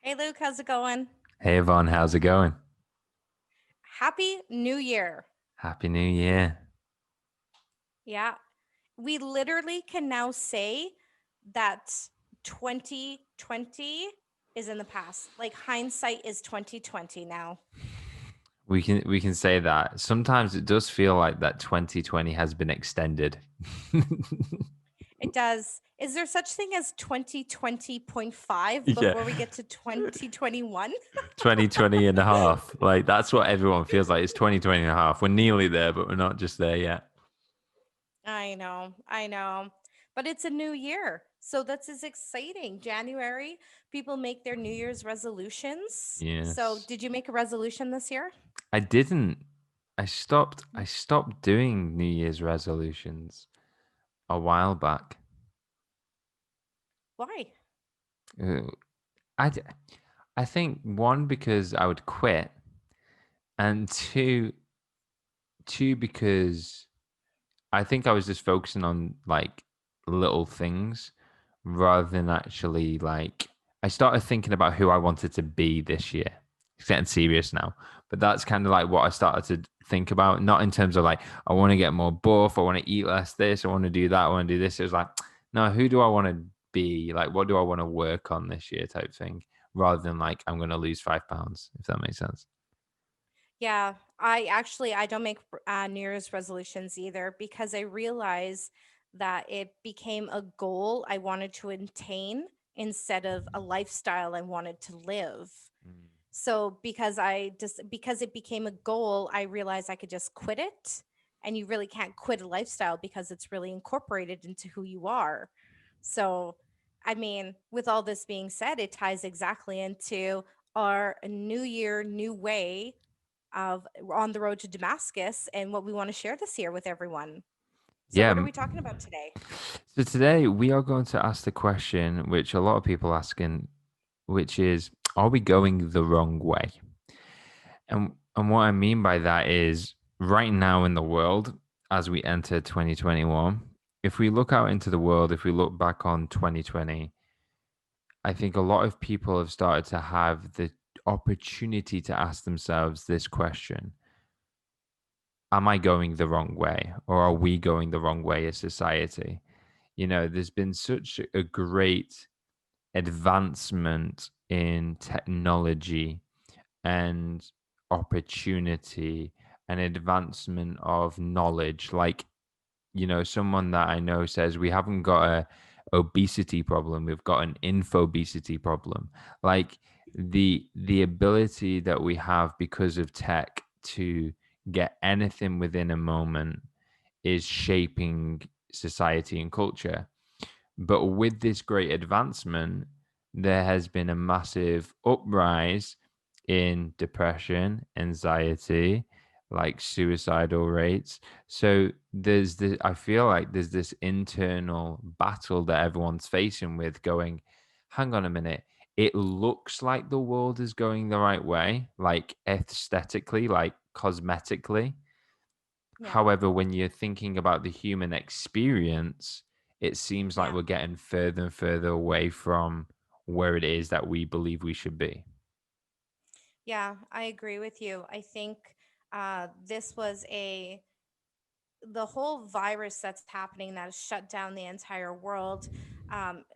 Hey Luke, how's it going? Hey Yvonne, how's it going? Happy New Year. Happy New Year. Yeah, we literally can now say that 2020 is in the past. Like hindsight is 2020 now. We can say that. Sometimes it does feel like that 2020 has been extended. It does. Is there such thing as 2020.5 Yeah. before we get to 2021? 2020 and a half. Like that's what everyone feels like. It's 2020 and a half. We're nearly there, but we're not just there yet. I know, I know. But it's a new year. So that's as exciting. January, people make their New Year's resolutions. So, Yes. did you make a resolution this year? I didn't. I stopped doing New Year's resolutions a while back. Why? Uh, I, d- I think one because I would quit, and two because I think I was just focusing on like little things rather than actually like I started thinking about who I wanted to be this year. It's getting serious now, but that's kind of like what I started to think about. Not in terms of like I want to get more buff, I want to eat less this, I want to do that, I want to do this. It was like, no, who do I want to be? Like, what do I want to work on this year, type thing, rather than like I'm going to lose 5 pounds, if that makes sense. Yeah, I don't make New Year's resolutions either because I realize that it became a goal I wanted to attain instead of a lifestyle I wanted to live. Mm. So because it became a goal, I realized I could just quit it. And you really can't quit a lifestyle because it's really incorporated into who you are. So, I mean, with all this being said, it ties exactly into our new year, new way of on the road to Damascus and what we want to share this year with everyone. So, Yeah. what are we talking about today? So today we are going to ask the question which a lot of people asking, which is, are we going the wrong way? And what I mean by that is right now in the world, as we enter 2021, if we look out into the world, if we look back on 2020, I think a lot of people have started to have the opportunity to ask themselves this question. Am I going the wrong way? Or are we going the wrong way as society? There's been such a great advancement in technology and opportunity and advancement of knowledge. Like, someone that I know says we haven't got a obesity problem, we've got an infobesity problem. Like the ability that we have because of tech to get anything within a moment is shaping society and culture. But with this great advancement, there has been a massive uprise in depression, anxiety, like suicidal rates. So I feel like there's this internal battle that everyone's facing with going, hang on a minute. It looks like the world is going the right way, like aesthetically, like cosmetically. Yeah. However, when you're thinking about the human experience, it seems like Yeah. we're getting further and further away from where it is that we believe we should be. Yeah, I agree with you. I think this was a the whole virus that's happening that has shut down the entire world.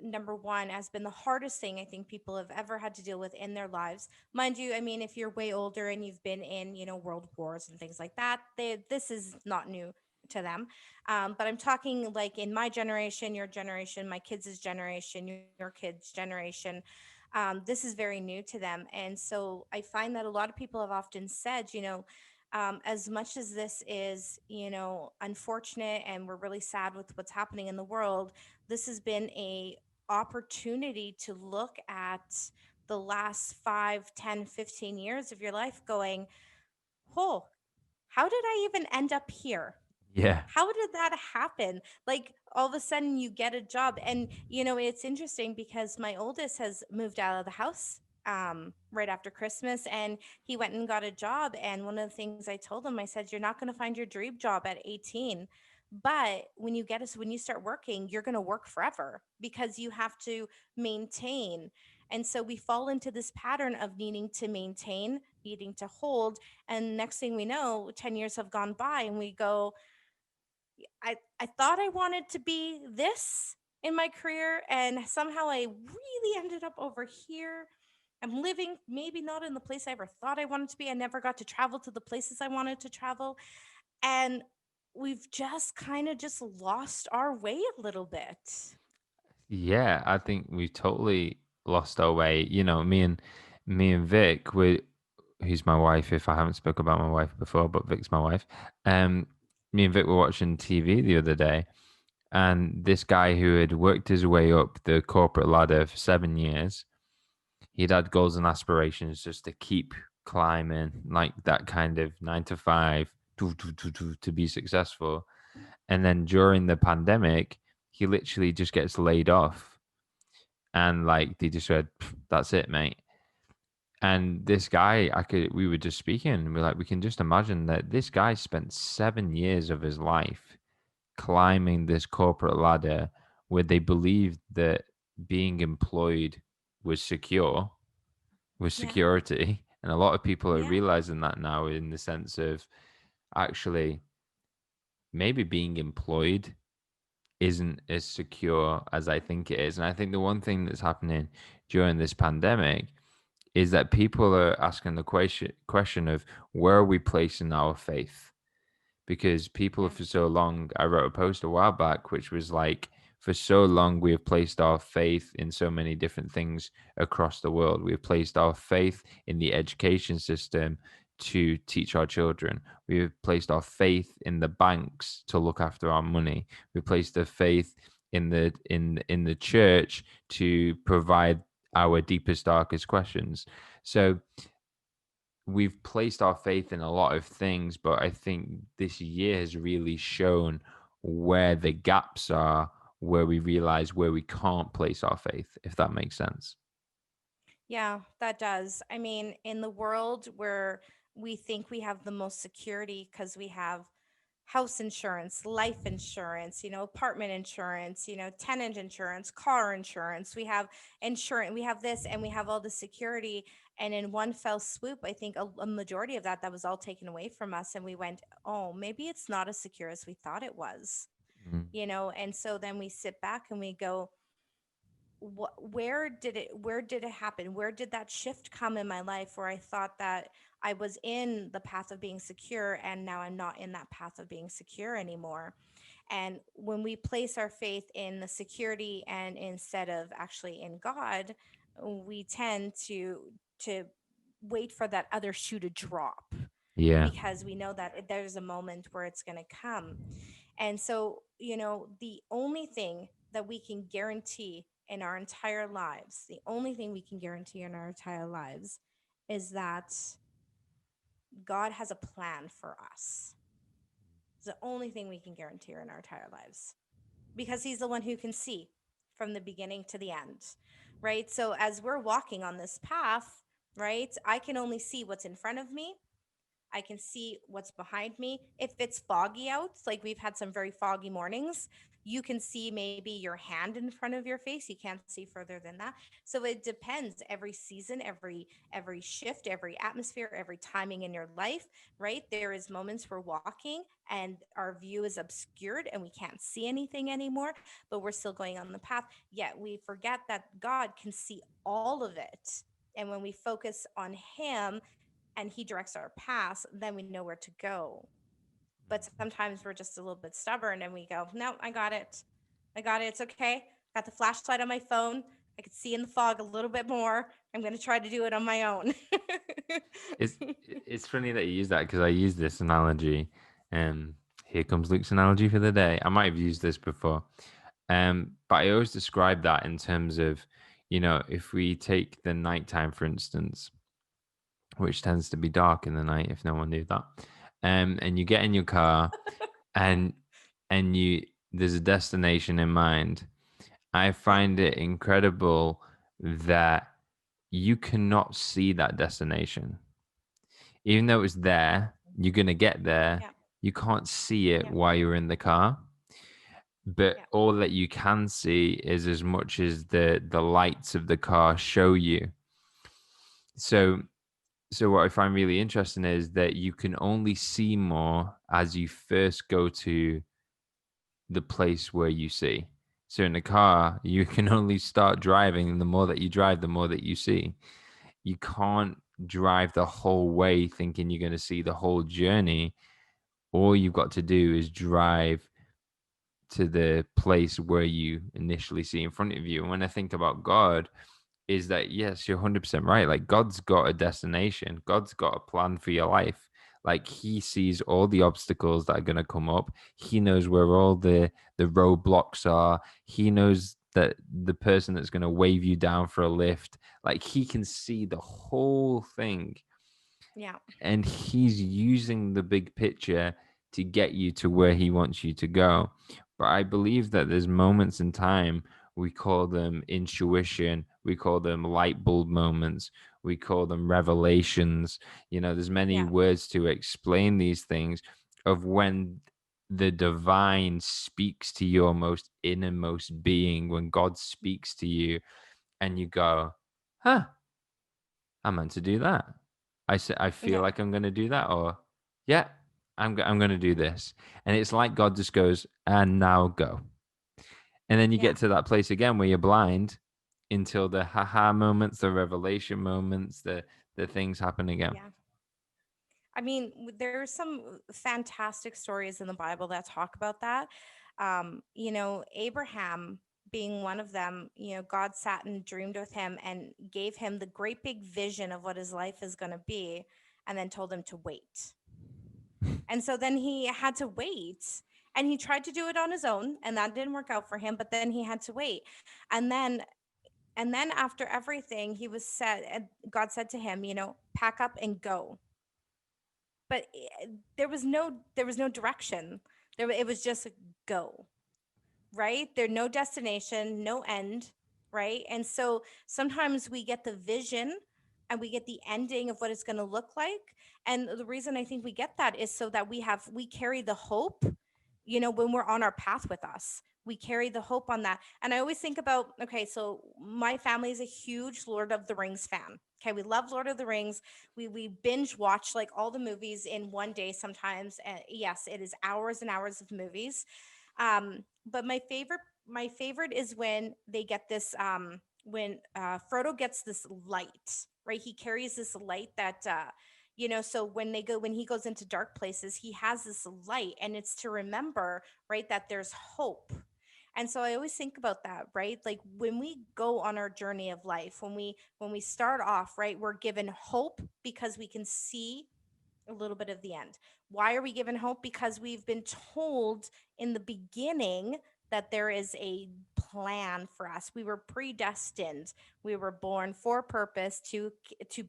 Number one has been the hardest thing I think people have ever had to deal with in their lives. Mind you, I mean, if you're way older and you've been in, world wars and things like that, this is not new to them. But I'm talking like in my generation, your generation, my kids' generation, your kids' generation. This is very new to them. And so I find that a lot of people have often said, as much as this is, unfortunate and we're really sad with what's happening in the world, this has been a opportunity to look at the last 5, 10, 15 years of your life going, oh, how did I even end up here? Yeah. How did that happen? Like all of a sudden you get a job. And it's interesting because my oldest has moved out of the house right after Christmas, and he went and got a job. And one of the things I told him, I said, you're not going to find your dream job at 18. But when you start working, you're going to work forever because you have to maintain. And so we fall into this pattern of needing to maintain, needing to hold. And next thing we know, 10 years have gone by and we go, I thought I wanted to be this in my career, and somehow I really ended up over here. I'm living maybe not in the place I ever thought I wanted to be. I never got to travel to the places I wanted to travel. And we've just kind of just lost our way a little bit. Yeah, I think we've totally lost our way. Me and Vic, who's my wife. If I haven't spoke about my wife before, but Vic's my wife. Um, Me and Vic were watching TV the other day, and this guy who had worked his way up the corporate ladder for 7 years, he'd had goals and aspirations just to keep climbing, like that kind of 9 to 5, to be successful. And then during the pandemic, he literally just gets laid off, and like they just said, "That's it, mate." And this guy, we were just speaking, and we're like, we can just imagine that this guy spent 7 years of his life climbing this corporate ladder where they believed that being employed was secure, was Yeah. security. And a lot of people are Yeah. realizing that now, in the sense of actually maybe being employed isn't as secure as I think it is. And I think the one thing that's happening during this pandemic is that people are asking the question of, where are we placing our faith? Because people Yeah. for so long, I wrote a post a while back which was like, for so long we have placed our faith in so many different things across the world. We have placed our faith in the education system to teach our children. We have placed our faith in the banks to look after our money. We placed the faith in the church to provide our deepest darkest questions. So we've placed our faith in a lot of things, but I think this year has really shown where the gaps are, where we realize where we can't place our faith, if that makes sense. Yeah, that does. I mean, in the world where we think we have the most security because we have house insurance, life insurance, apartment insurance, tenant insurance, car insurance, we have this and we have all the security. And in one fell swoop, I think a majority of that was all taken away from us. And we went, oh, maybe it's not as secure as we thought it was, Mm. And so then we sit back and we go, where did it happen, where did that shift come in my life where I thought that I was in the path of being secure and now I'm not in that path of being secure anymore. And when we place our faith in the security and instead of actually in God, we tend to wait for that other shoe to drop Yeah. because we know that there's a moment where it's going to come. And so, the only thing that we can guarantee in our entire lives, the only thing we can guarantee in our entire lives is that God has a plan for us. It's the only thing we can guarantee in our entire lives because He's the one who can see from the beginning to the end, right? So as we're walking on this path, right, I can only see what's in front of me. I can see what's behind me. If it's foggy out, like we've had some very foggy mornings, you can see maybe your hand in front of your face. You can't see further than that. So it depends every season, every shift, every atmosphere, every timing in your life, right? There is moments we're walking and our view is obscured and we can't see anything anymore, but we're still going on the path. Yet we forget that God can see all of it. And when we focus on Him, and He directs our paths, then we know where to go. But sometimes we're just a little bit stubborn and we go, no, I got it. I got it. It's okay. Got the flashlight on my phone. I could see in the fog a little bit more. I'm going to try to do it on my own. It's it's funny that you use that, because I use this analogy. Um, Here comes Luke's analogy for the day. I might have used this before. But I always describe that in terms of, if we take the nighttime, for instance, which tends to be dark in the night, if no one knew that. And you get in your car, and you there's a destination in mind. I Yeah. find it incredible that you cannot see that destination. Even though it's there, you're gonna get there. Yeah. You can't see it Yeah. while you're in the car, but Yeah. all that you can see is as much as the lights of the car show you. So so what I find really interesting is that you can only see more as you first go to the place where you see. So in the car, you can only start driving, and the more that you drive, the more that you see. You can't drive the whole way thinking you're going to see the whole journey. All you've got to do is drive to the place where you initially see in front of you. And when I think about God, is that yes, you're 100% right. Like God's got a destination, God's got a plan for your life. Like he sees all the obstacles that are going to come up. He knows where all the roadblocks are. He knows that the person that's going to wave you down for a lift, like he can see the whole thing, Yeah. and he's using the big picture to get you to where he wants you to go. But I believe that there's moments in time, we call them intuition, we call them light bulb moments, we call them revelations. There's many Yeah. words to explain these things, of when the divine speaks to your most innermost being, when God speaks to you and you go, huh, I meant to do that. I feel Yeah. like I'm going to do that, or yeah, I'm going to do this. And it's like God just goes, and now go. And then you Yeah. get to that place again where you're blind until the haha moments, the revelation moments, the things happen again. Yeah. I mean, there's some fantastic stories in the Bible that talk about that. Abraham being one of them, God sat and dreamed with him and gave him the great big vision of what his life is going to be, and then told him to wait. And so then he had to wait, and he tried to do it on his own, and that didn't work out for him, but then he had to wait. And then after everything, he was said, and God said to him, pack up and go. But there was no direction. It was just go, right? There no destination, no end, right? And so sometimes we get the vision and we get the ending of what it's going to look like. And the reason I think we get that is so that we carry the hope, when we're on our path with us. We carry the hope on that. And I always think about, okay, so my family is a huge Lord of the Rings fan. Okay, we love Lord of the Rings. We binge watch like all the movies in one day sometimes. And yes, it is hours and hours of movies. But my favorite is when they get this when Frodo gets this light, right? He carries this light that so when he goes into dark places, he has this light, and it's to remember, right, that there's hope. And so I always think about that, right? Like when we go on our journey of life, when we start off, right, we're given hope because we can see a little bit of the end. Why are we given hope? Because we've been told in the beginning that there is a plan for us. We were predestined. We were born for purpose to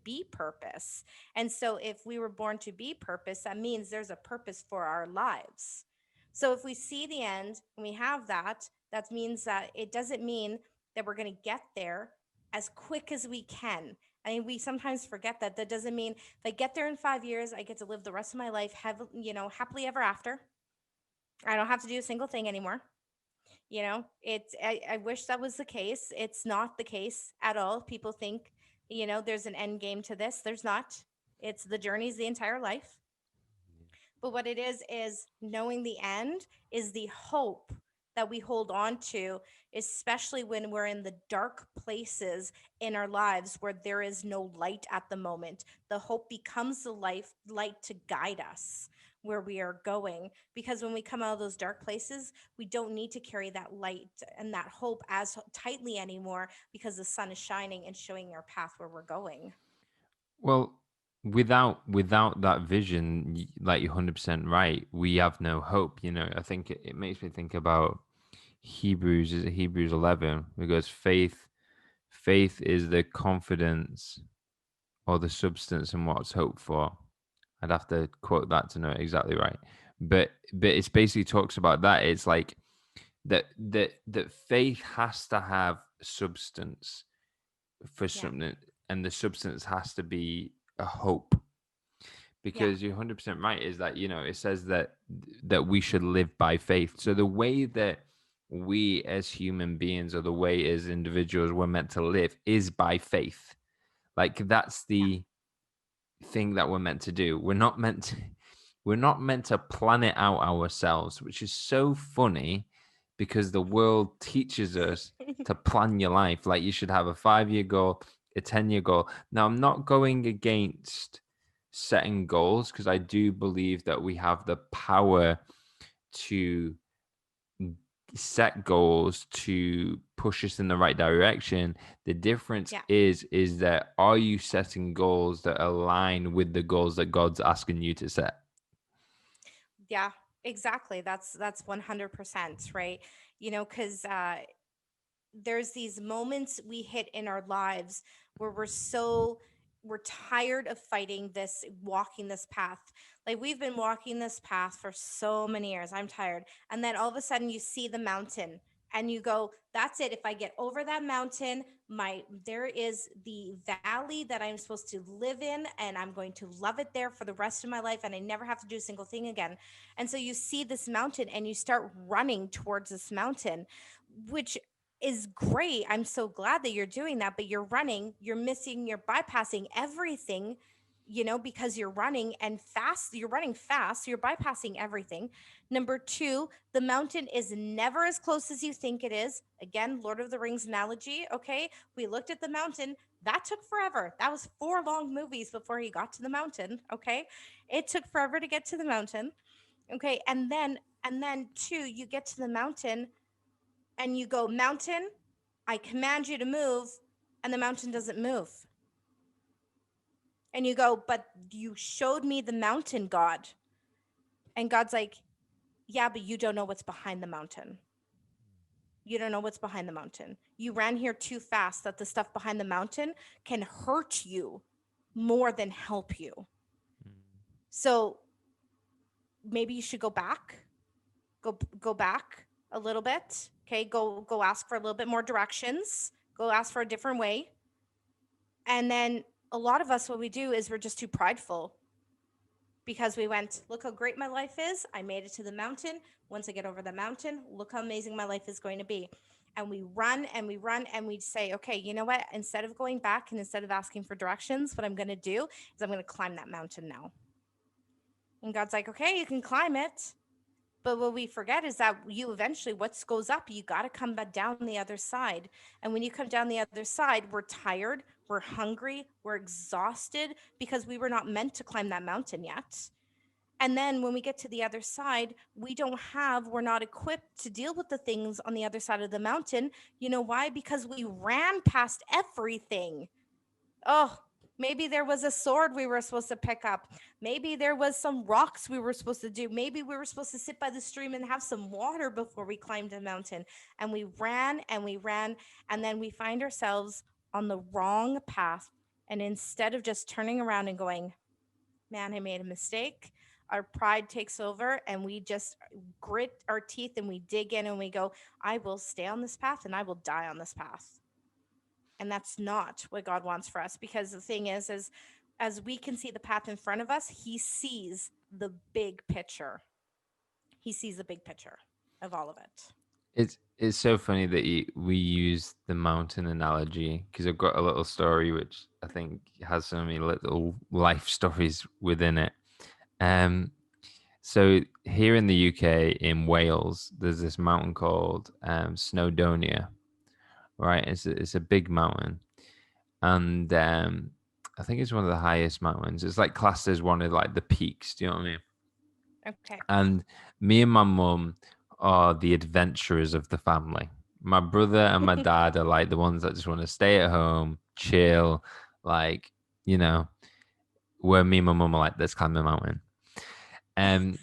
be purpose. And so if we were born to be purpose, that means there's a purpose for our lives. So if we see the end and we have that, that means that it doesn't mean that we're going to get there as quick as we can. I mean, we sometimes forget that. That doesn't mean if I get there in 5 years, I get to live the rest of my life, happily ever after. I don't have to do a single thing anymore. I wish that was the case. It's not the case at all. People think, there's an end game to this. There's not. It's the journey's the entire life. But what it is knowing the end is the hope that we hold on to, especially when we're in the dark places in our lives where there is no light at the moment. The hope becomes the light to guide us where we are going. Because when we come out of those dark places, we don't need to carry that light and that hope as tightly anymore because the sun is shining and showing our path where we're going. Well, without that vision, like you're 100% right, we have no hope. I think it makes me think about Hebrews. Is it Hebrews 11? Because faith is the confidence or the substance in what's hoped for. I'd have to quote that to know it exactly right. But it's basically talks about that. It's like that faith has to have substance for Yeah. something, and the substance has to be a hope. Yeah. Because you're 100% right, is that it says that we should live by faith. So the way that we as human beings, or the way as individuals we're meant to live, is by faith. Like that's Yeah. the thing that we're meant to do. We're not meant to plan it out ourselves, which is so funny because the world teaches us to plan your life. Like you should have a 5-year goal, a 10-year goal. Now, I'm not going against setting goals because I do believe that we have the power to set goals to push us in the right direction. The difference Yeah. is that are you setting goals that align with the goals that God's asking you to set? Yeah, exactly. That's 100%, right? Cuz there's these moments we hit in our lives where we're tired of fighting this, walking this path. Like we've been walking this path for so many years. I'm tired. And then all of a sudden you see the mountain and you go, that's it. If I get over that mountain, my there is the valley that I'm supposed to live in, and I'm going to love it there for the rest of my life, and I never have to do a single thing again. And so you see this mountain and you start running towards this mountain, which is great. I'm so glad that you're doing that, but you're running, you're bypassing everything, because you're running fast, so you're bypassing everything. Number two, the mountain is never as close as you think it is. Again, Lord of the Rings analogy, okay? We looked at the mountain. That took forever. That was 4 long movies before he got to the mountain, okay? It took forever to get to the mountain. Okay, and then two, you get to the mountain and you go, mountain, I command you to move, and the mountain doesn't move. And you go, but you showed me the mountain, God. And God's like, yeah, but you don't know what's behind the mountain. You don't know what's behind the mountain. You ran here too fast that the stuff behind the mountain can hurt you more than help you. So maybe you should go back, go back a little bit. Okay, go ask for a little bit more directions. Go ask for a different way. And then a lot of us, what we do is we're just too prideful because we went, look how great my life is. I made it to the mountain. Once I get over the mountain, look how amazing my life is going to be. And we run and we run and we say, okay, you know what? Instead of going back and instead of asking for directions, what I'm going to do is I'm going to climb that mountain now. And God's like, okay, you can climb it. But what we forget is that you eventually, what goes up, you got to come back down the other side. And when you come down the other side, we're tired, we're hungry, we're exhausted because we were not meant to climb that mountain yet. And then when we get to the other side, we're not equipped to deal with the things on the other side of the mountain. You know why? Because we ran past everything. Oh, maybe there was a sword we were supposed to pick up. Maybe there was some rocks we were supposed to do. Maybe we were supposed to sit by the stream and have some water before we climbed a mountain. And we ran and we ran. And then we find ourselves on the wrong path. And instead of just turning around and going, man, I made a mistake, our pride takes over and we just grit our teeth and we dig in and we go, I will stay on this path and I will die on this path. And that's not what God wants for us, because the thing is as we can see the path in front of us, he sees the big picture. He sees the big picture of all of it. It's so funny that we use the mountain analogy because I've got a little story which I think has so many little life stories within it. Um, so here in the UK, in Wales, there's this mountain called Snowdonia, right? It's a big mountain, and I think it's one of the highest mountains. It's like classed as one of like the peaks. Do you know what I mean? Okay. And me and my mum are the adventurers of the family. My brother and my dad are like the ones that just want to stay at home, chill, like, you know, where me and my mum are like, let's climb the mountain. Um,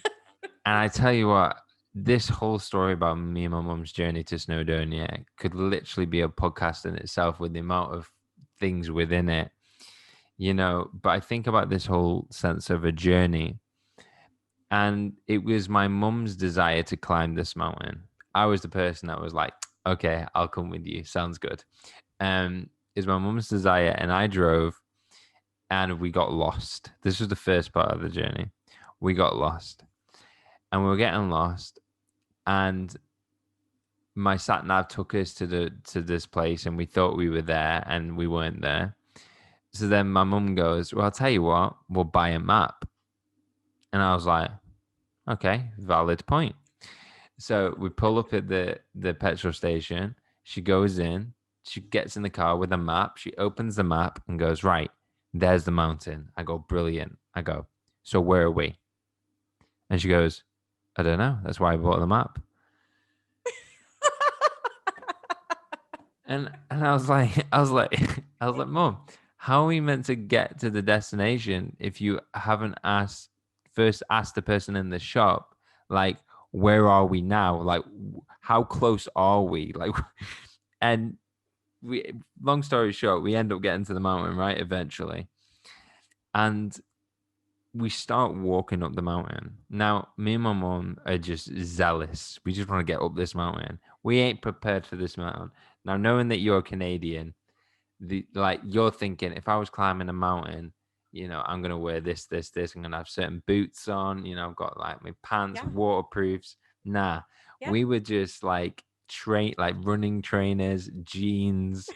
and I tell you what, this whole story about me and my mum's journey to Snowdonia could literally be a podcast in itself with the amount of things within it, you know. But I think about this whole sense of a journey, and it was my mum's desire to climb this mountain. I was the person that was like, okay, I'll come with you. Sounds good. Is my mum's desire, and I drove, and we got lost. This was the first part of the journey. We got lost, and we were getting lost, and my sat nav took us to this place, and we thought we were there, and we weren't there. So then my mum goes, "Well, I'll tell you what, we'll buy a map." And I was like, "Okay, valid point." So we pull up at the petrol station. She goes in. She gets in the car with a map. She opens the map and goes, "Right, there's the mountain." I go, "Brilliant." I go, "So where are we?" And she goes, "I don't know. That's why I bought the map." And I was like, I was like, Mom, how are we meant to get to the destination if you haven't asked the person in the shop, like, where are we now? Like, how close are we? Like, and we, long story short, we end up getting to the mountain, right? Eventually. And we start walking up the mountain. Now, me and my mom are just zealous. We just want to get up this mountain. We ain't prepared for this mountain. Now, knowing that you're Canadian, like you're thinking, if I was climbing a mountain, I'm gonna wear this. I'm gonna have certain boots on. I've got like my pants, Yeah. waterproofs. Nah, Yeah. we were just like like running trainers, jeans,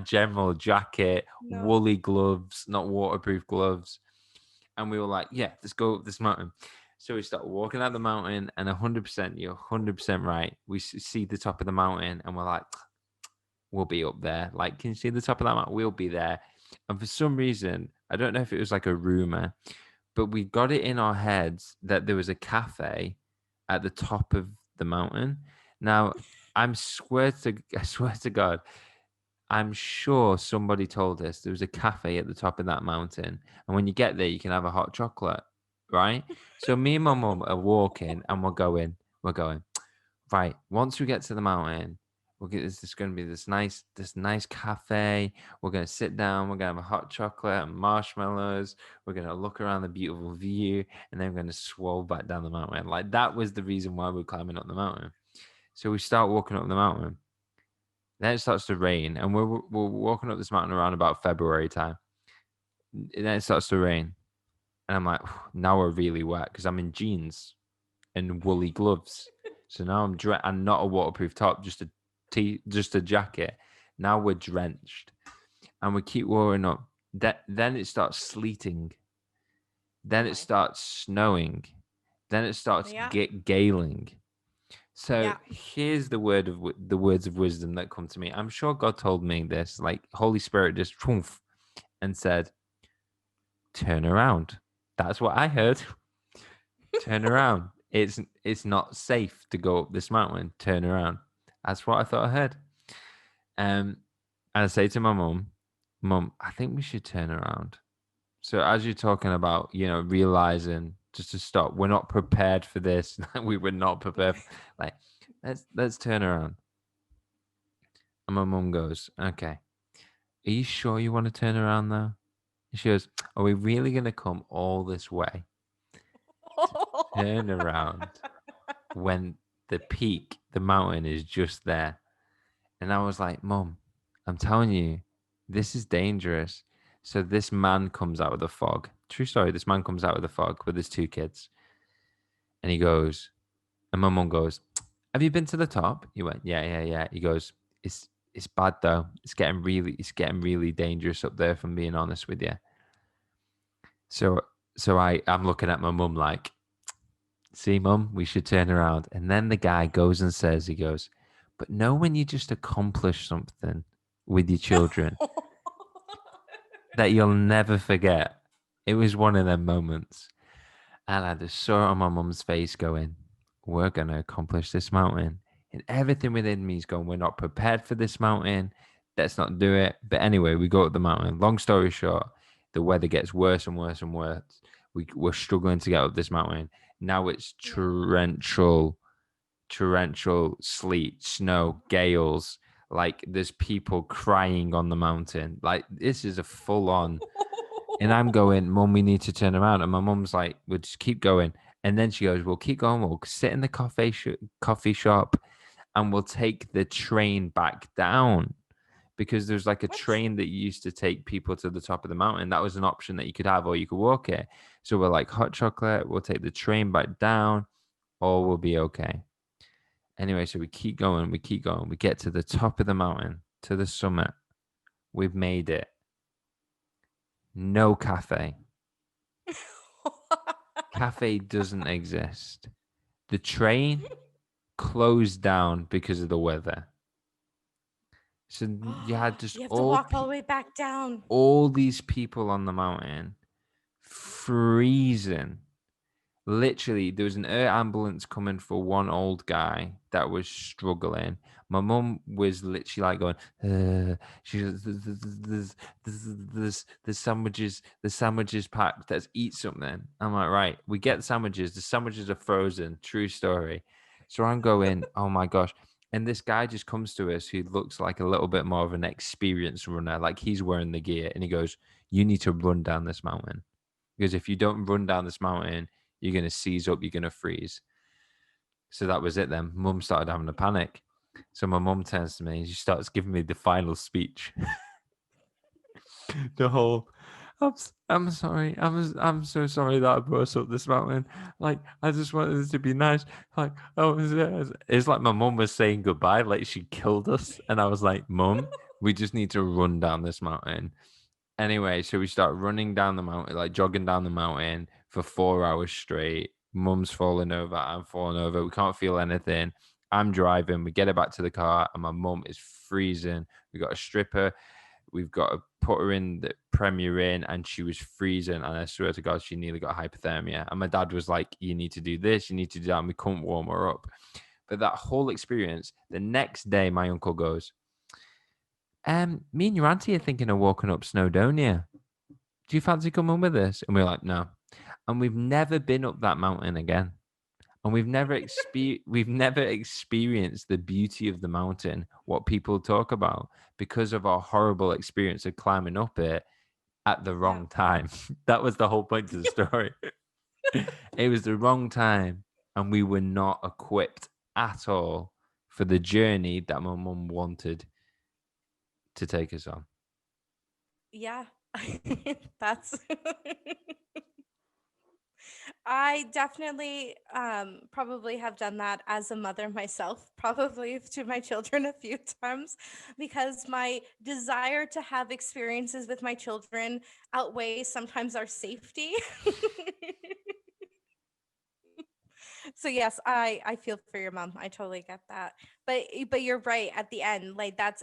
general jacket, No. woolly gloves, not waterproof gloves, and we were like, yeah, let's go up this mountain. So we start walking up the mountain, and 100%, you're 100% right. We see the top of the mountain, and we're like, we'll be up there. Like, can you see the top of that mountain? We'll be there. And for some reason, I don't know if it was like a rumor, but we got it in our heads that there was a cafe at the top of the mountain. Now, I swear to God, I'm sure somebody told us there was a cafe at the top of that mountain. And when you get there, you can have a hot chocolate, right? So me and my mum are walking, and we're going, right, once we get to the mountain, this going to be this nice cafe. We're going to sit down. We're going to have a hot chocolate and marshmallows. We're going to look around the beautiful view, and then we're going to swole back down the mountain. Like, that was the reason why we're climbing up the mountain. So we start walking up the mountain. Then it starts to rain, and we're walking up this mountain around about February time. And then it starts to rain, and I'm like, now we're really wet because I'm in jeans and woolly gloves. So now I'm not a waterproof top, just a jacket. Now we're drenched, and we keep walking up. Then it starts sleeting. Oh Then it my. starts snowing. Then it starts Yeah. galing. So Yeah. here's the words of wisdom that come to me. I'm sure God told me this, like Holy Spirit just poof, and said, "Turn around." That's what I heard. Turn around. It's not safe to go up this mountain. Turn around. That's what I thought I heard. And I say to my mum, "Mum, I think we should turn around." So as you're talking about, realizing just to stop, we're not prepared for this. We were not prepared. Like, let's turn around. And my mum goes, "Okay, are you sure you want to turn around though?" And she goes, "Are we really gonna come all this way to turn around when the mountain is just there?" And I was like, "Mum, I'm telling you, this is dangerous." So this man comes out of the fog. True story. This man comes out of the fog with his two kids, and he goes, and my mum goes, "Have you been to the top?" He went, "Yeah, yeah, yeah." He goes, "It's bad though. It's getting really dangerous up there. If I'm being honest with you." So I'm looking at my mum like, "See, mum, we should turn around." And then the guy goes and says, he goes, "But know when you just accomplish something with your children that you'll never forget." It was one of them moments. And I just saw it on my mum's face going, "We're going to accomplish this mountain." And everything within me is going, "We're not prepared for this mountain. Let's not do it." But anyway, we go up the mountain. Long story short, the weather gets worse and worse and worse. We're struggling to get up this mountain. Now it's Yeah. torrential sleet, snow, gales. Like, there's people crying on the mountain. Like, this is a full on. And I'm going, "Mum, we need to turn around." And my mum's like, "We'll just keep going." And then she goes, "We'll keep going. We'll sit in the coffee shop, and we'll take the train back down." Because there's like a What? train that used to take people to the top of the mountain. That was an option that you could have, or you could walk it. So we're like, hot chocolate, we'll take the train back down, or we'll be okay. Anyway, so we keep going, we keep going. We get to the top of the mountain, to the summit. We've made it. No cafe. Cafe doesn't exist. The train closed down because of the weather. So you had just You have to walk all the way back down. all these people on the mountain freezing. Literally, there was an air ambulance coming for one old guy that was struggling. My mum was literally like going, she goes, there's sandwiches, the sandwiches packed. Let's eat something. I'm like, right, we get the sandwiches. The sandwiches are frozen. True story. So I'm going, oh my gosh. And this guy just comes to us who looks like a little bit more of an experienced runner, like he's wearing the gear. And he goes, you need to run down this mountain. Because if you don't run down this mountain, you're going to seize up, you're going to freeze. So that was it then. Mum started having a panic. So my mum turns to me and she starts giving me the final speech. The whole, I'm sorry. I'm so sorry that I brought up this mountain. Like, I just wanted it to be nice. Like, it's like my mum was saying goodbye, like she killed us. And I was like, Mum, we just need to run down this mountain. Anyway, so we start running down the mountain, like jogging down the mountain for 4 hours straight. Mum's falling over, I'm falling over. We can't feel anything. I'm driving. We get her back to the car, and my mum is freezing. We got a stripper. We've got to put her in the Premier Inn, and she was freezing. And I swear to God, she nearly got hypothermia. And my dad was like, "You need to do this. You need to do that." And we couldn't warm her up. But that whole experience, the next day, my uncle goes, me and your auntie are thinking of walking up Snowdonia. Do you fancy coming with us? And we're like, no. And we've never been up that mountain again. And we've never experienced the beauty of the mountain, what people talk about, because of our horrible experience of climbing up it at the Yeah. wrong time. That was the whole point of the story. It was the wrong time, and we were not equipped at all for the journey that my mum wanted to take us on. Yeah. That's I definitely probably have done that as a mother myself, probably to my children a few times, because my desire to have experiences with my children outweighs sometimes our safety. So yes, I feel for your mom. I totally get that. But you're right at the end. Like that's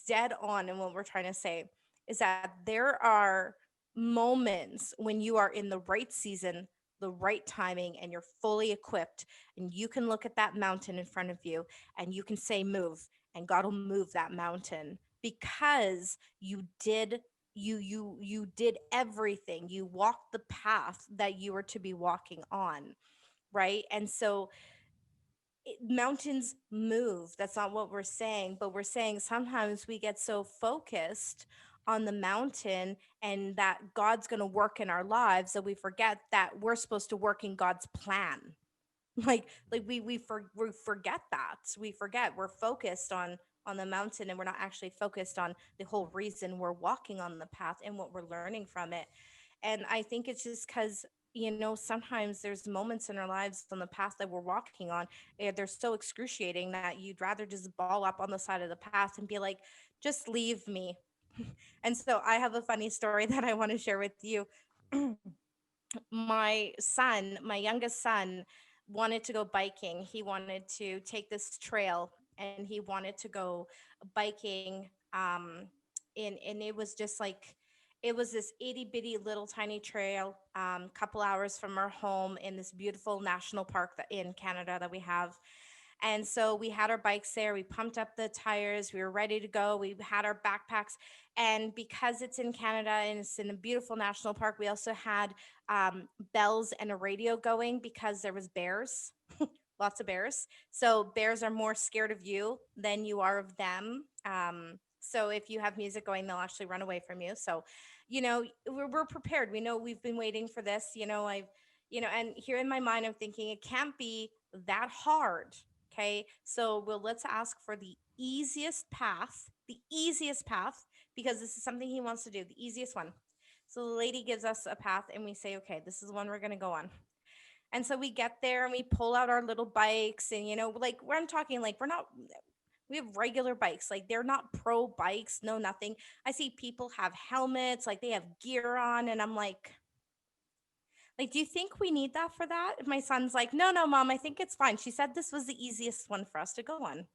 dead on in what we're trying to say is that there are moments when you are in the right season, the right timing, and you're fully equipped, and you can look at that mountain in front of you and you can say move, and God will move that mountain because you did everything. You walked the path that you were to be walking on, right? And so mountains move. That's not what we're saying, but we're saying sometimes we get so focused on the mountain and that God's going to work in our lives that we forget that we're supposed to work in God's plan. We forget that. We forget we're focused on the mountain and we're not actually focused on the whole reason we're walking on the path and what we're learning from it. And I think it's just because, sometimes there's moments in our lives on the path that we're walking on, they're so excruciating that you'd rather just ball up on the side of the path and be like, just leave me. And so I have a funny story that I want to share with you. My youngest son, wanted to go biking. He wanted to take this trail and he wanted to go biking. And it was just like, it was this itty bitty little tiny trail, couple hours from our home in this beautiful national park in Canada that we have. And so we had our bikes there. We pumped up the tires. We were ready to go. We had our backpacks. And because it's in Canada and it's in a beautiful national park, we also had bells and a radio going because there was bears, lots of bears. So bears are more scared of you than you are of them. So if you have music going, they'll actually run away from you. So, we're prepared. We know we've been waiting for this. And here in my mind, I'm thinking it can't be that hard. Okay. So let's ask for the easiest path, because this is something he wants to do, the easiest one. So the lady gives us a path and we say, okay, this is the one we're going to go on. And so we get there and we pull out our little bikes, and like where I'm talking, like we have regular bikes, like they're not pro bikes, no nothing. I see people have helmets, like they have gear on, and I'm like, do you think we need that for that? And my son's like, no, no, mom, I think it's fine. She said this was the easiest one for us to go on.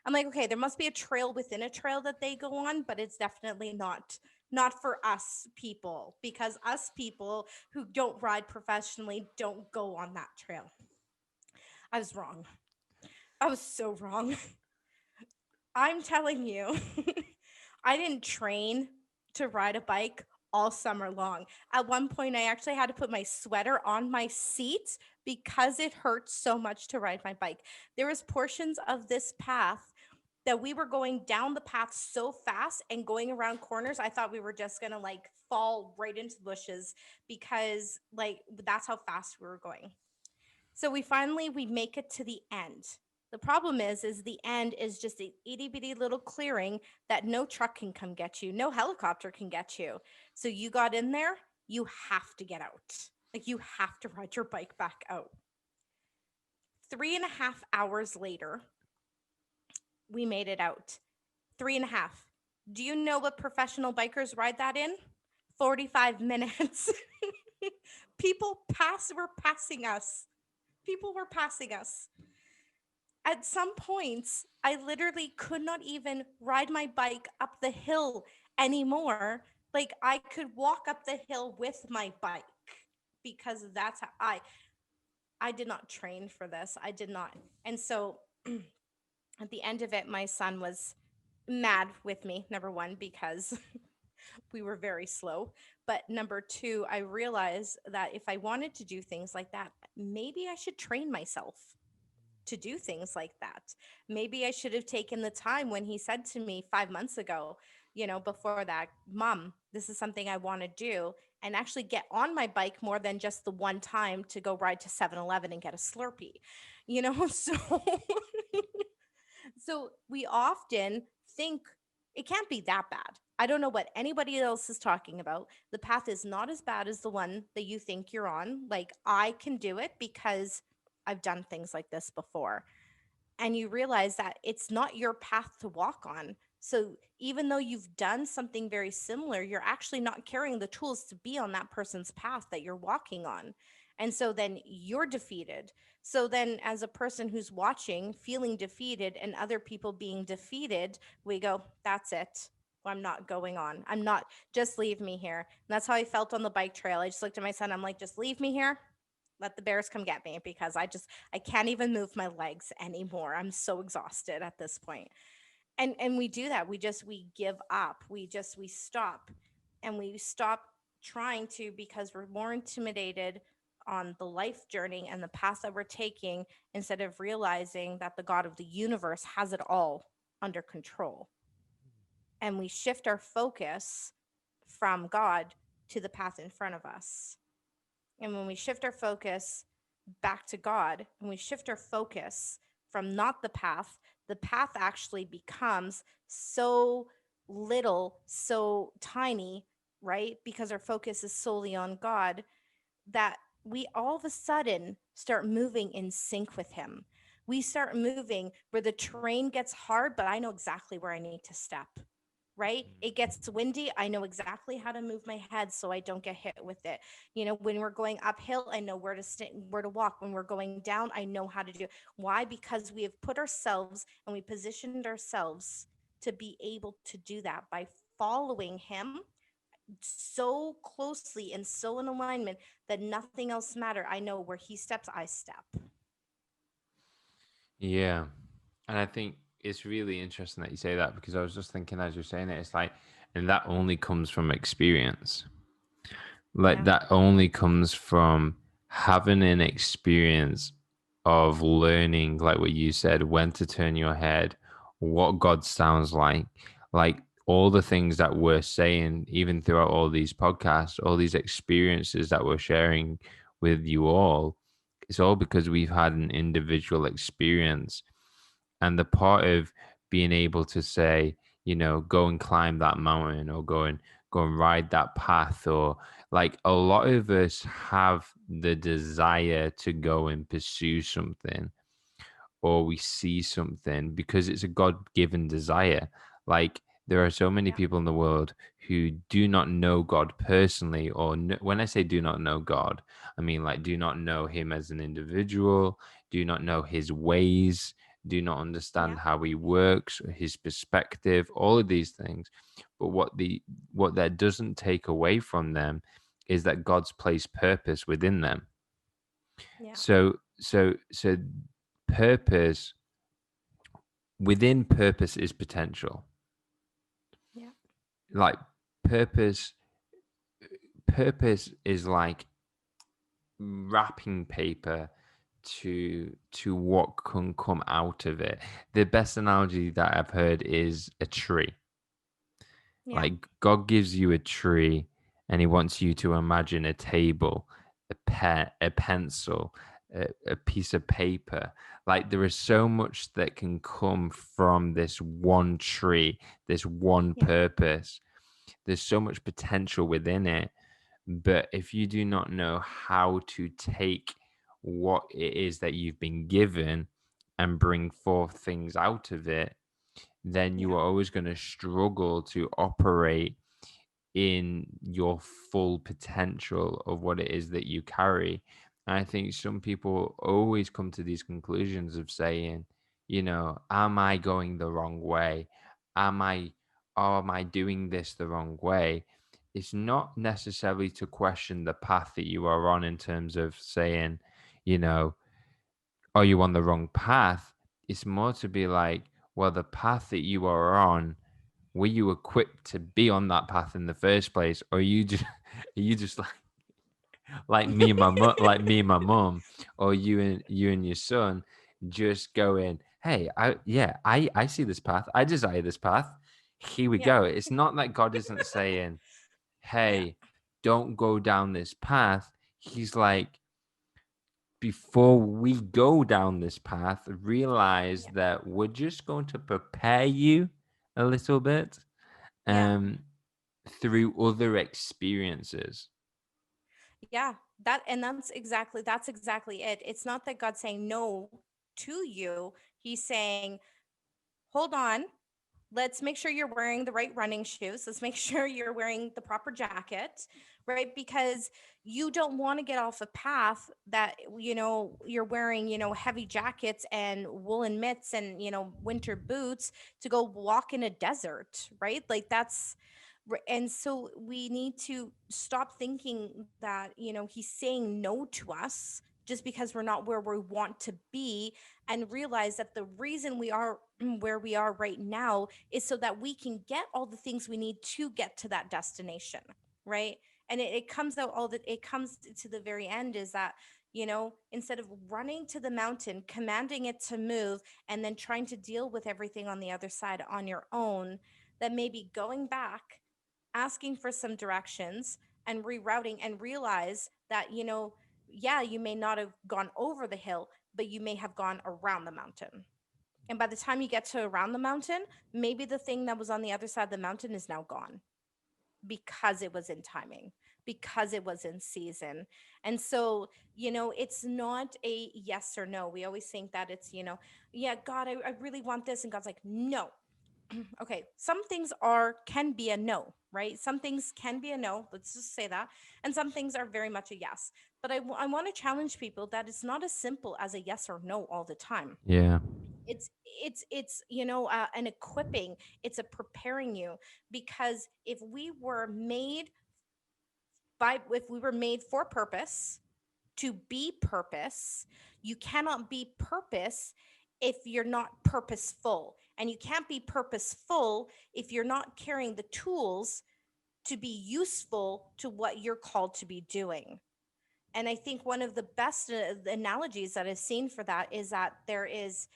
I'm like, okay, there must be a trail within a trail that they go on, but it's definitely not for us people, because us people who don't ride professionally don't go on that trail. I was wrong. I was so wrong. I'm telling you, I didn't train to ride a bike all summer long. At one point, I actually had to put my sweater on my seat because it hurt so much to ride my bike. There was portions of this path that we were going down the path so fast and going around corners, I thought we were just gonna like fall right into the bushes, because like that's how fast we were going. So we make it to the end. The problem is the end is just a itty bitty little clearing that no truck can come get you, no helicopter can get you. So you got in there, you have to get out. Like you have to ride your bike back out. 3.5 hours later, we made it out. 3.5. Do you know what professional bikers ride that in? 45 minutes. Were passing us. People were passing us. At some points, I literally could not even ride my bike up the hill anymore. Like I could walk up the hill with my bike, because that's how I did not train for this. I did not. And so at the end of it, my son was mad with me, number one, because we were very slow. But number two, I realized that if I wanted to do things like that, maybe I should train myself to do things like that. Maybe I should have taken the time when he said to me 5 months ago, before that, Mom, this is something I want to do, and actually get on my bike more than just the one time to go ride to 7-Eleven and get a Slurpee. So so we often think it can't be that bad. I don't know what anybody else is talking about. The path is not as bad as the one that you think you're on. Like I can do it because I've done things like this before. And you realize that it's not your path to walk on. So even though you've done something very similar, you're actually not carrying the tools to be on that person's path that you're walking on. And so then you're defeated. So then, as a person who's watching, feeling defeated, and other people being defeated, we go, that's it. I'm not going on. I'm not, just leave me here. And that's how I felt on the bike trail. I just looked at my son. I'm like, just leave me here. Let the bears come get me, because I can't even move my legs anymore. I'm so exhausted at this point. And we do that. We give up. We stop, and we stop trying to, because we're more intimidated on the life journey and the path that we're taking, instead of realizing that the God of the universe has it all under control. And we shift our focus from God to the path in front of us. And when we shift our focus back to God, and we shift our focus from not the path actually becomes so little, so tiny, right? Because our focus is solely on God, that we all of a sudden start moving in sync with Him. We start moving where the terrain gets hard, but I know exactly where I need to step, right? It gets windy. I know exactly how to move my head so I don't get hit with it. When we're going uphill, I know where to walk. When we're going down, I know how to do it. Why? Because we have put ourselves and we positioned ourselves to be able to do that by following Him so closely and so in alignment that nothing else matter. I know where He steps, I step. Yeah. And I think it's really interesting that you say that, because I was just thinking as you're saying it, it's like, and that only comes from experience. Like Yeah. that only comes from having an experience of learning, like what you said, when to turn your head, what God sounds like all the things that we're saying, even throughout all these podcasts, all these experiences that we're sharing with you all, it's all because we've had an individual experience. And the part of being able to say, go and climb that mountain, or go and ride that path, or like a lot of us have the desire to go and pursue something, or we see something because it's a God-given desire. Like there are so many Yeah. people in the world who do not know God personally, or when I say do not know God, I mean like do not know him as an individual, do not know his ways, do not understand Yeah. how he works, his perspective, all of these things. But what that doesn't take away from them is that God's placed purpose within them. Yeah. So purpose, within purpose is potential. Yeah. Like purpose purpose is like wrapping paper to what can come out of it. The best analogy that I've heard is a tree. Yeah. Like God gives you a tree and he wants you to imagine a table, a pen, a pencil, a piece of paper. Like there is so much that can come from this one tree, this one Yeah. purpose. There's so much potential within it. But if you do not know how to take what it is that you've been given and bring forth things out of it, then you Yeah. are always going to struggle to operate in your full potential of what it is that you carry. And I think some people always come to these conclusions of saying, am I going the wrong way? Am I, or am I doing this the wrong way? It's not necessarily to question the path that you are on in terms of saying, you know, are you on the wrong path? It's more to be like, well, the path that you are on, were you equipped to be on that path in the first place, or are you just are you just like me and my mom, or you and your son just going, hey, I see this path, I desire this path, here we Yeah. go. It's not that God isn't saying, Yeah. hey, don't go down this path. He's like, before we go down this path, realize Yeah. that we're just going to prepare you a little bit, Yeah. um, through other experiences. Yeah. That's exactly it. It's not that God's saying no to you. He's saying, hold on, let's make sure you're wearing the right running shoes. Let's make sure you're wearing the proper jacket, right? Because you don't want to get off a path that, you're wearing, heavy jackets and woolen mitts and, winter boots to go walk in a desert, right? Like and so we need to stop thinking that, he's saying no to us just because we're not where we want to be, and realize that the reason we are where we are right now is so that we can get all the things we need to get to that destination, right? And it comes out all that it comes to the very end is that, instead of running to the mountain, commanding it to move, and then trying to deal with everything on the other side on your own, that maybe going back, asking for some directions and rerouting, and realize that, yeah, you may not have gone over the hill, but you may have gone around the mountain. And by the time you get to around the mountain, maybe the thing that was on the other side of the mountain is now gone because it was in timing, because it was in season. And so, it's not a yes or no. We always think that it's, yeah, God, I really want this. And God's like, no. Okay, some things can be a no, right? Some things can be a no, let's just say that, and some things are very much a yes. But I want to challenge people that it's not as simple as a yes or no all the time. Yeah. It's an equipping, it's a preparing you, because if we were made for purpose, to be purpose, you cannot be purpose if you're not purposeful, and you can't be purposeful if you're not carrying the tools to be useful to what you're called to be doing. And I think one of the best analogies that I've seen for that is that there is,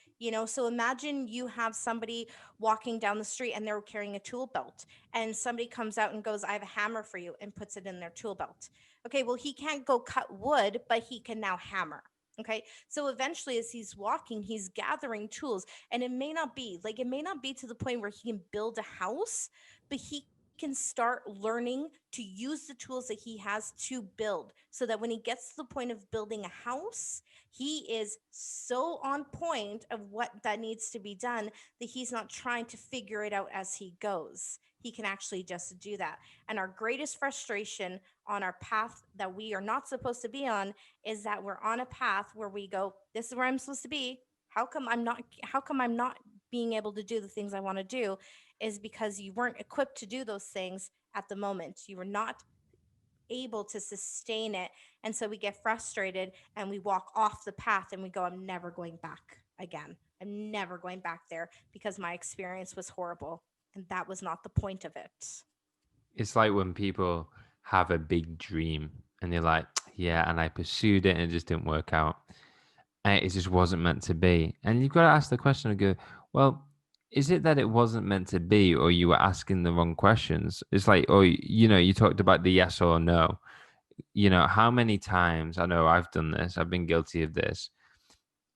so imagine you have somebody walking down the street and they're carrying a tool belt, and somebody comes out and goes, I have a hammer for you, and puts it in their tool belt. Okay, well, he can't go cut wood, but he can now hammer. Okay, so eventually, as he's walking, he's gathering tools, and it may not be to the point where he can build a house, but he can can start learning to use the tools that he has to build, so that when he gets to the point of building a house, he is so on point of what that needs to be done that he's not trying to figure it out as he goes. He can actually just do that. And our greatest frustration on our path that we are not supposed to be on is that we're on a path where we go, this is where I'm supposed to be. How come I'm not being able to do the things I want to do? Is because you weren't equipped to do those things at the moment. You were not able to sustain it. And so we get frustrated and we walk off the path and we go, I'm never going back again. I'm never going back there because my experience was horrible. And that was not the point of it. It's like when people have a big dream and they're like, yeah, and I pursued it and it just didn't work out. And it just wasn't meant to be. And you've got to ask the question and go, well, is it that it wasn't meant to be, or you were asking the wrong questions? It's like, oh, you talked about the yes or no. How many times, I know I've done this, I've been guilty of this,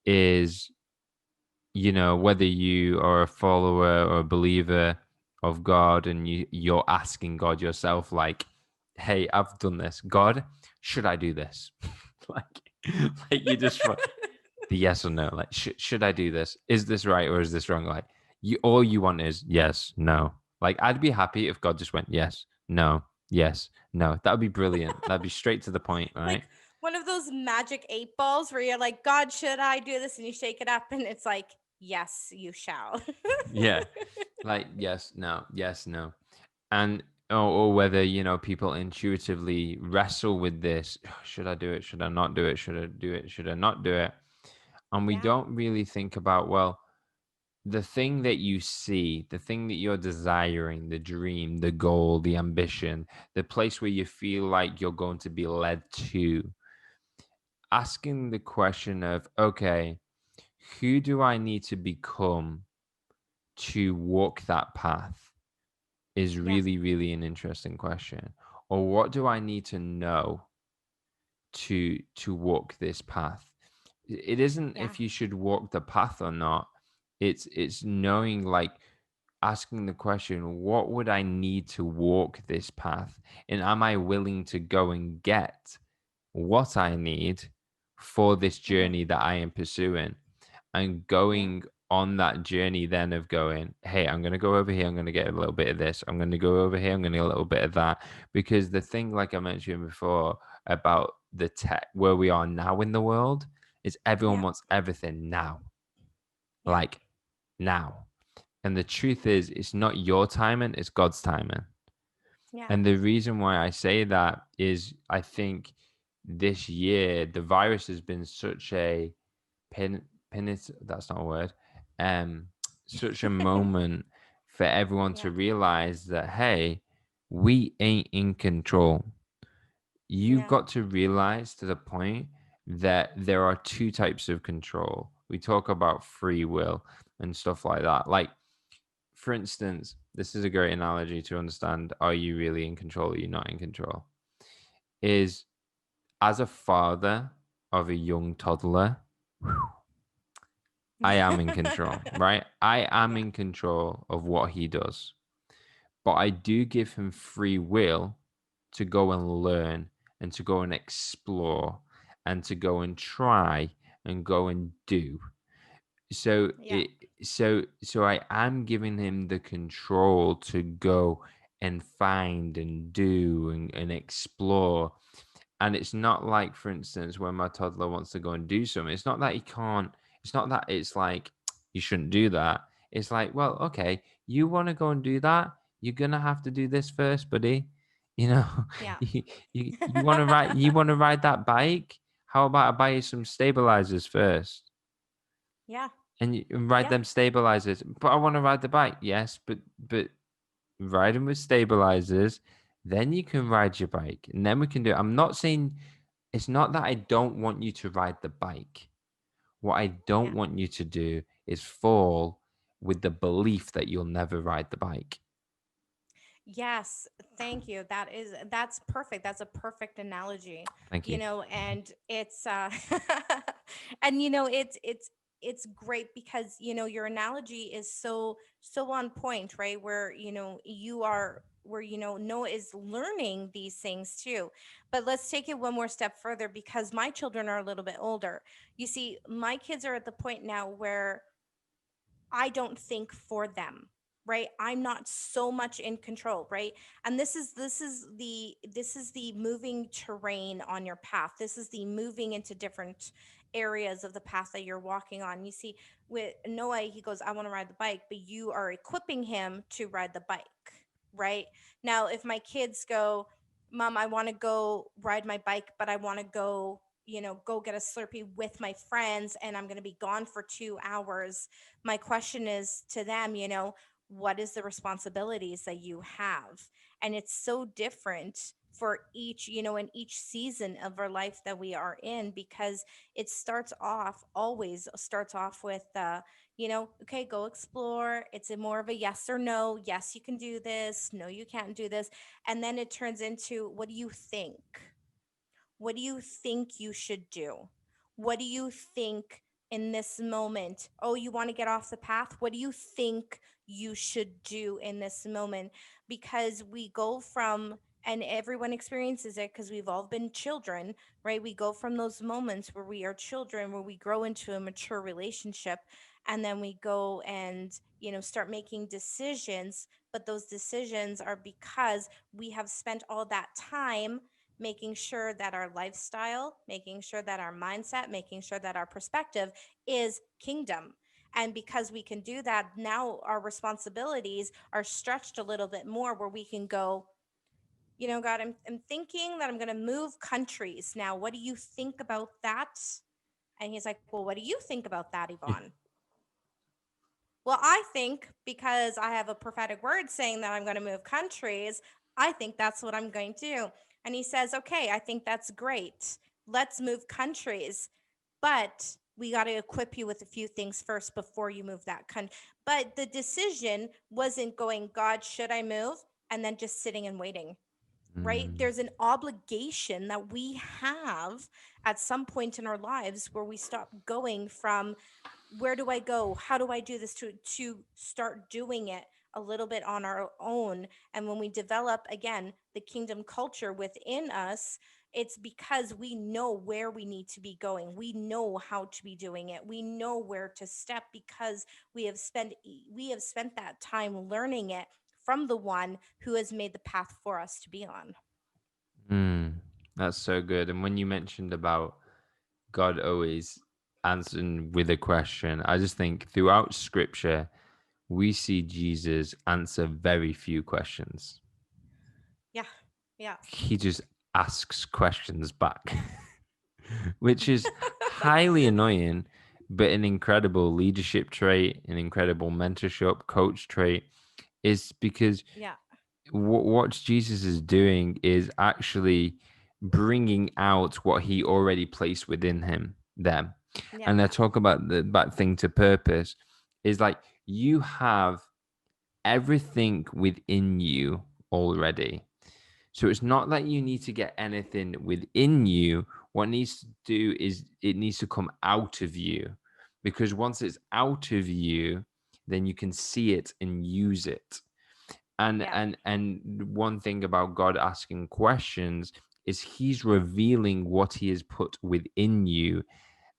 is, whether you are a follower or a believer of God and you're asking God yourself, like, hey, I've done this. God, should I do this? like, like you just the yes or no. Like, should I do this? Is this right or is this wrong? Like, all you want is yes, no. Like, I'd be happy if God just went yes, no, yes, no. That would be brilliant. That'd be straight to the point, right? Like one of those magic 8 balls where you're like, God, should I do this? And you shake it up and it's like, yes, you shall. Yeah. Like, yes, no, yes, no. And or whether, people intuitively wrestle with this. Should I do it? Should I not do it? Should I do it? Should I not do it? And we Yeah. don't really think about, well, the thing that you see, the thing that you're desiring, the dream, the goal, the ambition, the place where you feel like you're going to be led to, asking the question of, okay, who do I need to become to walk that path, is Yeah. really, really an interesting question. Or what do I need to know to walk this path? It isn't Yeah. if you should walk the path or not. It's knowing, like, asking the question, what would I need to walk this path? And am I willing to go and get what I need for this Hmm. journey that I am pursuing? And Yeah. going on that journey then of going, hey, I'm going to go over here, I'm going to get a little bit of this, I'm going to go over here, I'm going to get a little bit of that. Because the thing, like I mentioned before, about the tech, where we are now in the world, is everyone Yeah. wants everything now, Yeah. like now. And the truth is, it's not your timing, it's God's timing. Yeah. And the reason why I say that is, I think this year the virus has been such a pin that's not a word, um such a moment for everyone to Yeah. realize that, hey, we ain't in control. You've Yeah. got to realize to the point that there are two types of control. We talk about free will and stuff like that. Like, for instance, this is a great analogy to understand, are you really in control, are you not in control? Is, as a father of a young toddler, I am in control, right? I am Yeah. in control of what he does, but I do give him free will to go and learn and to go and explore and to go and try and go and do. So Yeah. it so I am giving him the control to go and find and do and explore. And it's not like, for instance, when my toddler wants to go and do something, it's not that he can't, it's not that it's like, you shouldn't do that. It's like, well, okay, you want to go and do that, you're gonna have to do this first, buddy. You know, Yeah. you want to ride, that bike. How about I buy you some stabilizers first? Yeah. And you ride Yeah. them stabilizers. But I want to ride the bike. Yes, but ride them with stabilizers. Then you can ride your bike, and then we can do it. I'm not saying, it's not that I don't want you to ride the bike. What I don't Yeah. want you to do is fall with the belief that you'll never ride the bike. Yes, thank you. That's perfect. That's a perfect analogy. Thank you. And it's and it's great because your analogy is so on point, right? Where you are Noah is learning these things too. But let's take it one more step further, because my children are a little bit older. You see, my kids are at the point now where I don't think for them, right? I'm not so much in control, right? And this is the moving terrain on your path. This is the moving into different areas of the path that you're walking on. You see, with Noah, he goes, "I want to ride the bike," but you are equipping him to ride the bike, right? Now, if my kids go, "Mom, I want to go ride my bike, but I want to go get a Slurpee with my friends, and I'm going to be gone for 2 hours." My question is to them, what is the responsibilities that you have? And it's so different for each, in each season of our life that we are in, because it always starts off with, okay, go explore. It's a more of a yes or no. Yes, you can do this. No, you can't do this. And then it turns into, what do you think? What do you think you should do? What do you think in this moment? Oh, you want to get off the path? What do you think you should do in this moment? Because we go from, and everyone experiences it because we've all been children, right? We go from those moments where we are children, where we grow into a mature relationship, and then we go and, start making decisions. But those decisions are because we have spent all that time making sure that our lifestyle, making sure that our mindset, making sure that our perspective is kingdom. And because we can do that, now our responsibilities are stretched a little bit more, where we can go, God, I'm thinking that I'm going to move countries. Now, what do you think about that? And he's like, well, what do you think about that, Yvonne? Well, I think, because I have a prophetic word saying that I'm going to move countries, I think that's what I'm going to do. And he says, okay, I think that's great. Let's move countries. But we got to equip you with a few things first before you move that country. But the decision wasn't going, God, should I move? And then just sitting and waiting, right? Mm. There's an obligation that we have at some point in our lives, where we stop going from, where do I go? How do I do this, to start doing it a little bit on our own. And when we develop, again, the kingdom culture within us, it's because we know where we need to be going. We know how to be doing it. We know where to step, because we have spent that time learning it from the one who has made the path for us to be on. Mm. That's so good. And when you mentioned about God always answering with a question, I just think throughout scripture, we see Jesus answer very few questions. Yeah. Yeah. He just asks questions back, which is highly annoying, but an incredible leadership trait, an incredible mentorship, coach trait, is because Yeah. what Jesus is doing is actually bringing out what he already placed within them. Yeah. And I talk about that thing to purpose is like you have everything within you already. So it's not that you need to get anything within you. What needs to do is it needs to come out of you. Because once it's out of you, then you can see it and use it. And Yeah. and and one thing about God asking questions is he's revealing what he has put within you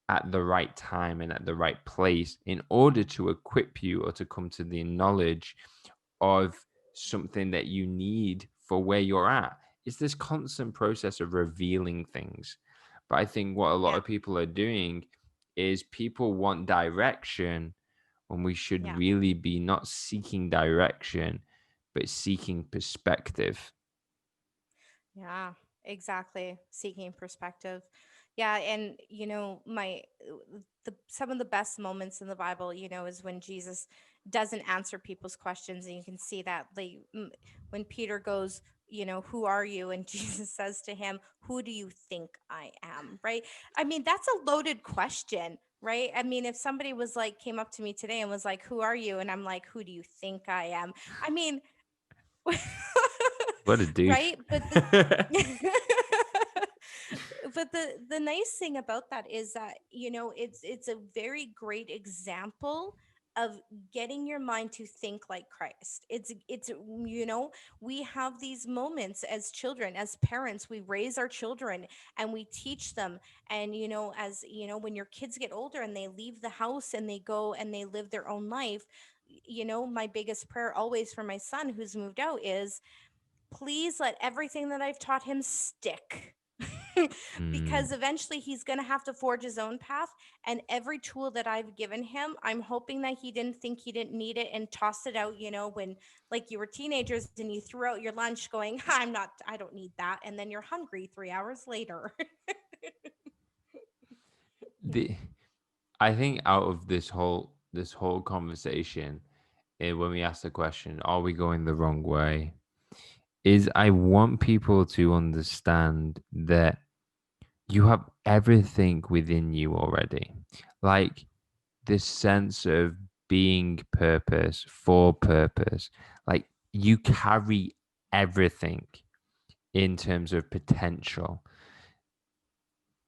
at the right time and at the right place in order to equip you or to come to the knowledge of something that you need for where you're at. It's this constant process of revealing things. But I think what a lot Yeah. of people are doing is people want direction when we should Yeah. really be not seeking direction, but seeking perspective. Yeah, exactly. Seeking perspective. Yeah, and my the some of the best moments in the Bible, is when Jesus doesn't answer people's questions, and you can see that, like, when Peter goes, who are you? And Jesus says to him, who do you think I am? Right? I mean, that's a loaded question, right? I mean, if somebody was like, came up to me today and was like, who are you? And I'm like, who do you think I am? I mean, What a douche. right? But the but the nice thing about that is that, it's a very great example of getting your mind to think like Christ. It's we have these moments as children, as parents, we raise our children and we teach them. And as when your kids get older and they leave the house and they go and they live their own life, my biggest prayer always for my son who's moved out is, please let everything that I've taught him stick. Mm. Because eventually he's going to have to forge his own path. And every tool that I've given him, I'm hoping that he didn't think he didn't need it and tossed it out, when like you were teenagers and you threw out your lunch going, I don't need that. And then you're hungry 3 hours later. The I think out of this whole conversation, when we ask the question, "Are we going the wrong way?" is I want people to understand that you have everything within you already, like this sense of being purpose for purpose. Like you carry everything in terms of potential.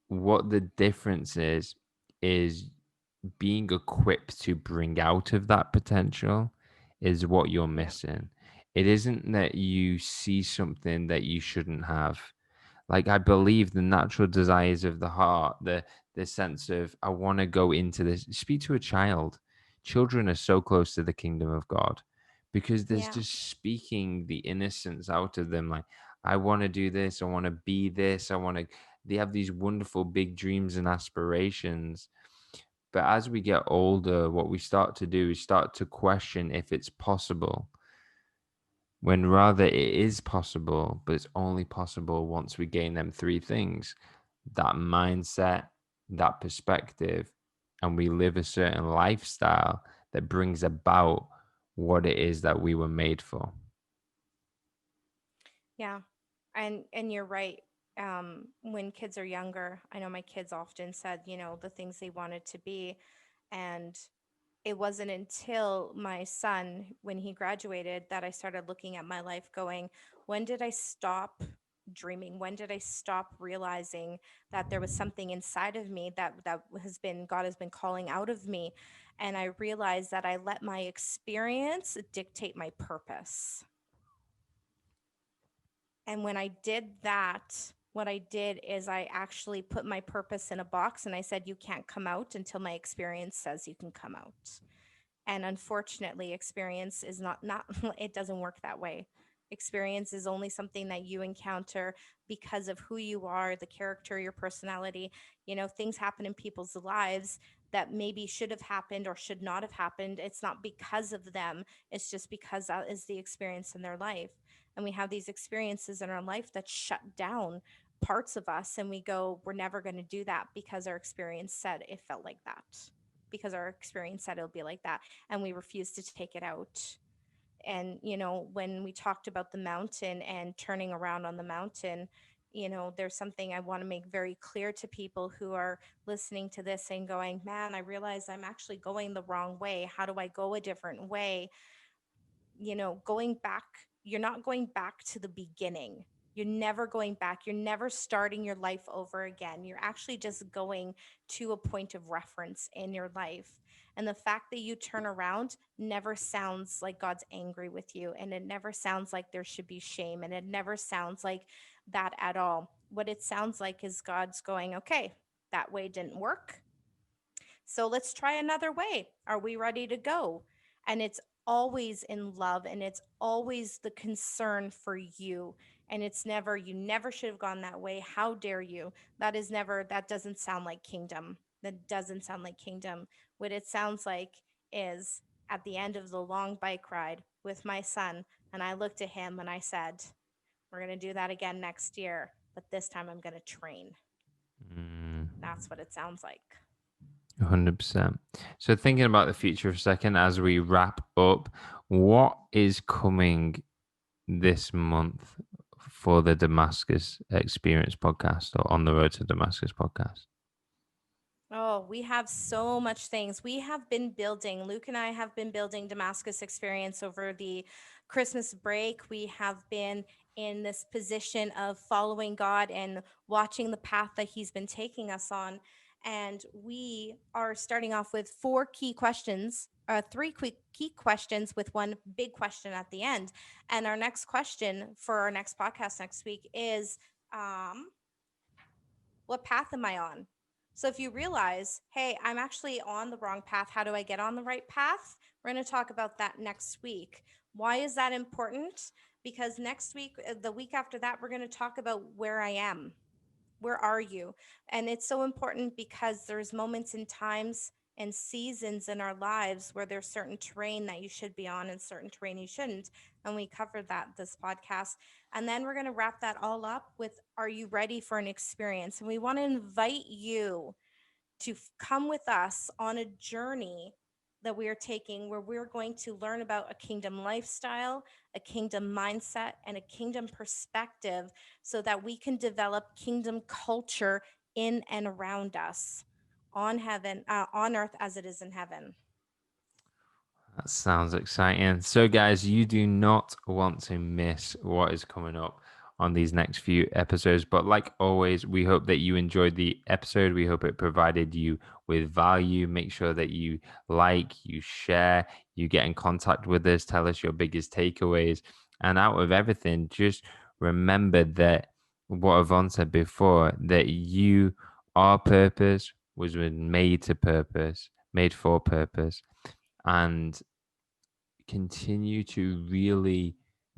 What the difference is being equipped to bring out of that potential is what you're Yeah. missing. It isn't that you see something that you shouldn't have. Like I believe the natural desires of the heart, the sense of I want to go into this. Speak to a child. Children are so close to the kingdom of God because there's Yeah. just speaking the innocence out of them. Like I want to do this. I want to be this. I want to. They have these wonderful big dreams and aspirations, but as we get older, what we start to do is start to question if it's possible, when rather it is possible, but it's only possible once we gain them three things: that mindset, that perspective, and we live a certain lifestyle that brings about what it is that we were made for. Yeah. And you're right. When kids are younger, I know my kids often said, the things they wanted to be. And it wasn't until my son, when he graduated, that I started looking at my life going, when did I stop dreaming? When did I stop realizing that there was something inside of me that has been God has been calling out of me? And I realized that I let my experience dictate my purpose. And when I did that, what I did is I actually put my purpose in a box and I said, you can't come out until my experience says you can come out. And unfortunately, experience is not it doesn't work that way. Experience is only something that you encounter because of who you are, the character, your personality. Things happen in people's lives that maybe should have happened or should not have happened. It's not because of them, it's just because that is the experience in their life. And we have these experiences in our life that shut down parts of us, and we go, we're never going to do that because our experience said it felt like that, because our experience said it'll be like that, and we refuse to take it out. And when we talked about the mountain and turning around on the mountain, there's something I want to make very clear to people who are listening to this and going, man, I realize I'm actually going the wrong way. How do I go a different way? Going back, you're not going back to the beginning. You're never going back. You're never starting your life over again. You're actually just going to a point of reference in your life. And the fact that you turn around never sounds like God's angry with you. And it never sounds like there should be shame. And it never sounds like that at all. What it sounds like is God's going, okay, that way didn't work. So let's try another way. Are we ready to go? And it's always in love, and it's always the concern for you. And it's never, you never should have gone that way. How dare you? That is never, that doesn't sound like kingdom. That doesn't sound like kingdom. What it sounds like is at the end of the long bike ride with my son, and I looked at him and I said, we're going to do that again next year, but this time I'm going to train. Mm, That's what it sounds like. 100%. So, thinking about the future for a second as we wrap up, what is coming this month for the Damascus Experience podcast, or On the Road to Damascus podcast? Oh, we have so much things. We have been building, Luke and I have been building Damascus Experience over the Christmas break. We have been in this position of following God and watching the path that He's been taking us on. And we are starting off with four key questions, three quick key questions with one big question at the end. And our next question for our next podcast next week is, um, what path am I on? So if you realize, hey, I'm actually on the wrong path, how do I get on the right path? We're going to talk about that next week. Why is that important? Because next week, the week after that, we're going to talk about where I am. Where are you? And it's so important because there's moments and times and seasons in our lives where there's certain terrain that you should be on and certain terrain you shouldn't. And we covered that this podcast. And then we're going to wrap that all up with, are you ready for an experience? And we want to invite you to come with us on a journey that we are taking where we're going to learn about a kingdom lifestyle, a kingdom mindset, and a kingdom perspective so that we can develop kingdom culture in and around us on earth as it is in heaven. That sounds exciting. So, guys, you do not want to miss what is coming up on these next few episodes. But, like always, we hope that you enjoyed the episode. We hope it provided you with value. Make sure that you like, you share, you get in contact with us, tell us your biggest takeaways. And out of everything, just remember that what Yvonne said before, that you are purpose, was made to purpose, made for purpose. And continue to really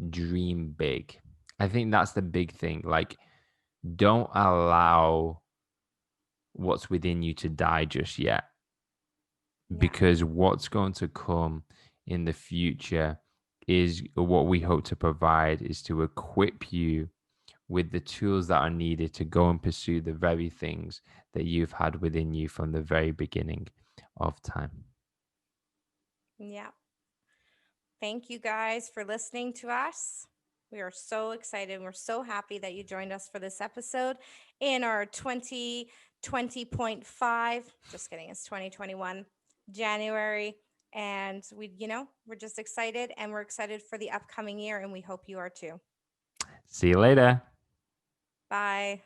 dream big. I think that's the big thing. Like, don't allow what's within you to die just yet, Yeah. because what's going to come in the future is what we hope to provide is to equip you with the tools that are needed to go and pursue the very things that you've had within you from the very beginning of time. Yeah. Thank you guys for listening to us. We are so excited. We're so happy that you joined us for this episode in our 2020.5. Just kidding, it's 2021 January. And we're just excited and we're excited for the upcoming year. And we hope you are too. See you later. Bye.